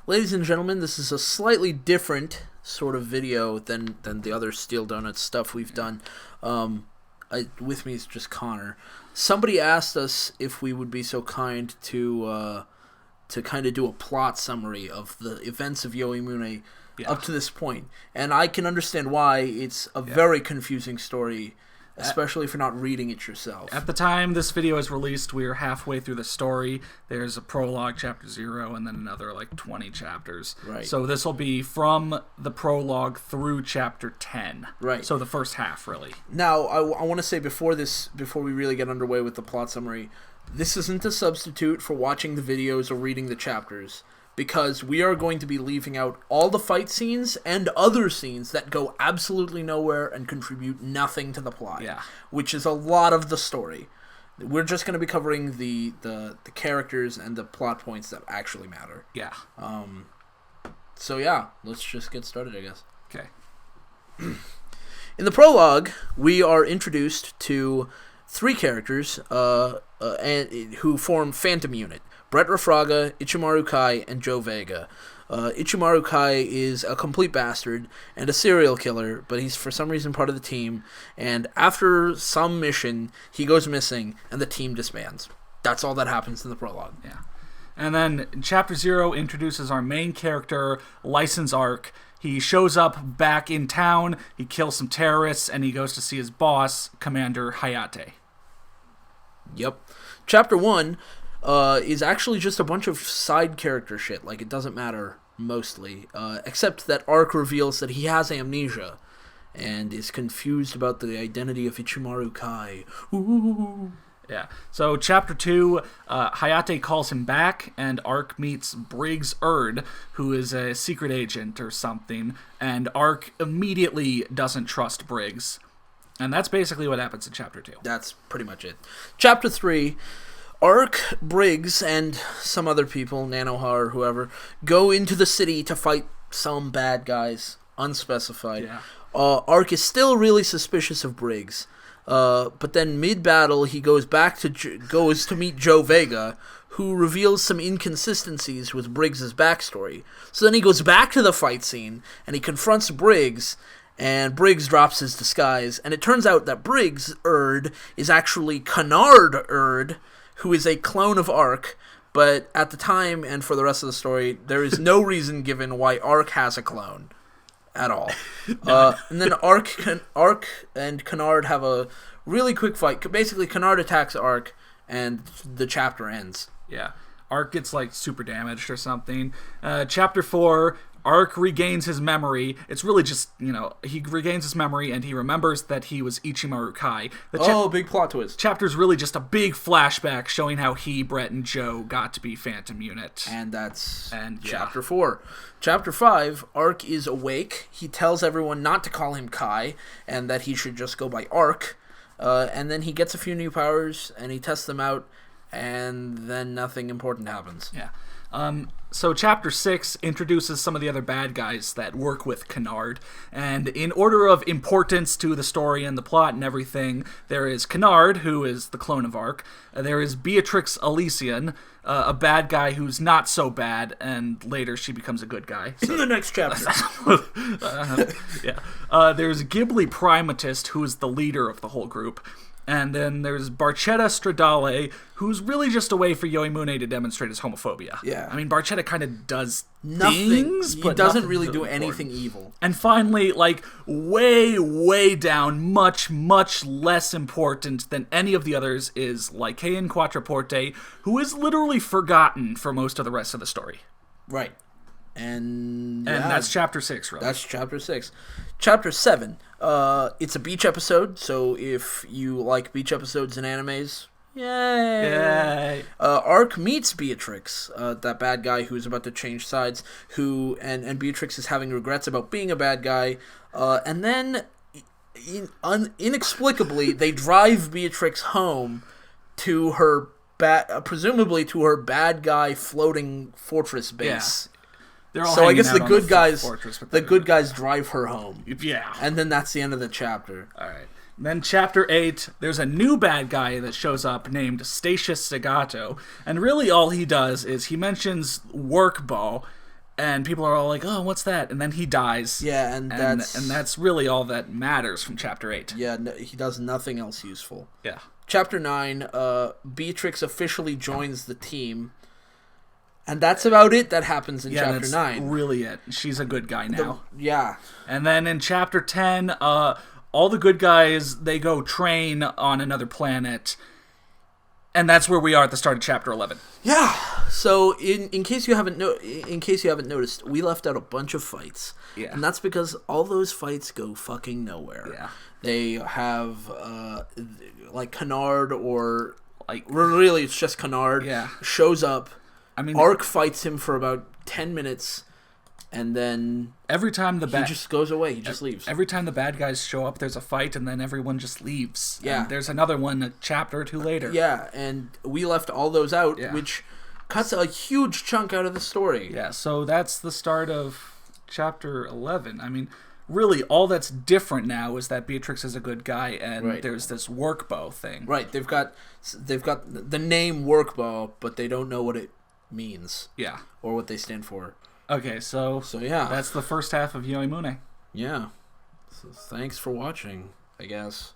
Ladies and gentlemen, this is a slightly different sort of video than the other Steel Donuts stuff we've done. With me is just Connor. Somebody asked us if we would be so kind to kind of do a plot summary of the events of Yoahimune up to this point. And I can understand why. It's a very confusing story, especially if you're not reading it yourself. At the time this video is released, we are halfway through the story. There's a prologue, chapter 0, and then another, 20 chapters. Right. So this will be from the prologue through chapter 10. Right. So the first half, really. Now, I want to say before we really get underway with the plot summary, this isn't a substitute for watching the videos or reading the chapters, because we are going to be leaving out all the fight scenes and other scenes that go absolutely nowhere and contribute nothing to the plot. Yeah. Which is a lot of the story. We're just going to be covering the characters and the plot points that actually matter. Yeah. So yeah, let's just get started, I guess. Okay. In the prologue, we are introduced to three characters who form Phantom Unit. Bret Fraga, Ichimaru Kai, and Vega. Ichimaru Kai is a complete bastard and a serial killer, but he's for some reason part of the team, and after some mission, he goes missing, and the team disbands. That's all that happens in the prologue. Yeah. And then Chapter 0 introduces our main character, License Arc. He shows up back in town, he kills some terrorists, and he goes to see his boss, Commander Hayate. Yep. Chapter 1 is actually just a bunch of side character shit. It doesn't matter, mostly. Except that Arc reveals that he has amnesia and is confused about the identity of Ichimaru Kai. Ooh. Yeah. So Chapter 2, Hayate calls him back, and Arc meets Briggs Erde, who is a secret agent or something, and Arc immediately doesn't trust Briggs. And that's basically what happens in Chapter 2. That's pretty much it. Chapter 3... Arc, Briggs, and some other people, Nanoha or whoever, go into the city to fight some bad guys, unspecified. Yeah. Arc is still really suspicious of Briggs, but then mid-battle he goes to meet Vega, who reveals some inconsistencies with Briggs' backstory. So then he goes back to the fight scene, and he confronts Briggs, and Briggs drops his disguise, and it turns out that Briggs Erde is actually Canard Erde, who is a clone of Arc, but at the time and for the rest of the story, there is no reason given why Arc has a clone at all. And then Arc and Canard have a really quick fight. Basically, Canard attacks Arc, and the chapter ends. Yeah. Arc gets, super damaged or something. Chapter 4... Arc regains his memory. It's really just, he regains his memory and he remembers that he was Ichimaru Kai. Big plot twist. Chapter's really just a big flashback showing how he, Bret, and Joe got to be Phantom Unit. And that's Chapter 4. Chapter 5, Arc is awake. He tells everyone not to call him Kai and that he should just go by Arc. And then he gets a few new powers and he tests them out, and then nothing important happens. Yeah. So Chapter 6 introduces some of the other bad guys that work with Canard, and in order of importance to the story and the plot and everything, there is Canard, who is the clone of Arc. There is Beatrix Elysian, a bad guy who's not so bad, and later she becomes a good guy. So. In the next chapter. There's Ghibli Primatist, who is the leader of the whole group. And then there's Barchetta Stradale, who's really just a way for Yoahimune to demonstrate his homophobia. Yeah. I mean, Barchetta kind of does nothing, things, but he doesn't really do anything evil. And finally, way, way down, much, much less important than any of the others is Lycaean Quattroporte, who is literally forgotten for most of the rest of the story. Right. And that's Chapter 6, really. That's Chapter 6. Chapter 7, it's a beach episode, so if you like beach episodes and animes, yay! Arc meets Beatrix, that bad guy who's about to change sides, and Beatrix is having regrets about being a bad guy, and then, inexplicably, they drive Beatrix home to her, presumably to her bad guy floating fortress base. Yeah. So I guess the good guys drive her home. Yeah. And then that's the end of the chapter. All right. Then Chapter 8, there's a new bad guy that shows up named Statius Segato. And really all he does is he mentions Workbow, And people are all like, "Oh, what's that?" And then he dies. Yeah, and that's really all that matters from Chapter 8. Yeah, no, he does nothing else useful. Yeah. Chapter 9, Beatrix officially joins the team. And that's about it that happens in Chapter 9. That's really it. She's a good guy now. Yeah. And then in Chapter 10, all the good guys, they go train on another planet. And that's where we are at the start of Chapter 11. Yeah. So in case you haven't noticed, we left out a bunch of fights. Yeah. And that's because all those fights go fucking nowhere. Yeah. They have like Canard or like really it's just Canard shows up. I mean, Arc fights him for about 10 minutes, and then every time he just goes away. He just leaves. Every time the bad guys show up, there's a fight, and then everyone just leaves. Yeah. And there's another one a chapter or two later. Yeah, and we left all those out, which cuts a huge chunk out of the story. Yeah, so that's the start of Chapter 11. I mean, really, all that's different now is that Beatrix is a good guy, and there's this work bow thing. Right, they've got the name work bow, but they don't know what it means. Yeah. Or what they stand for. Okay, so yeah. That's the first half of Yoahimune. Yeah. So thanks for watching, I guess.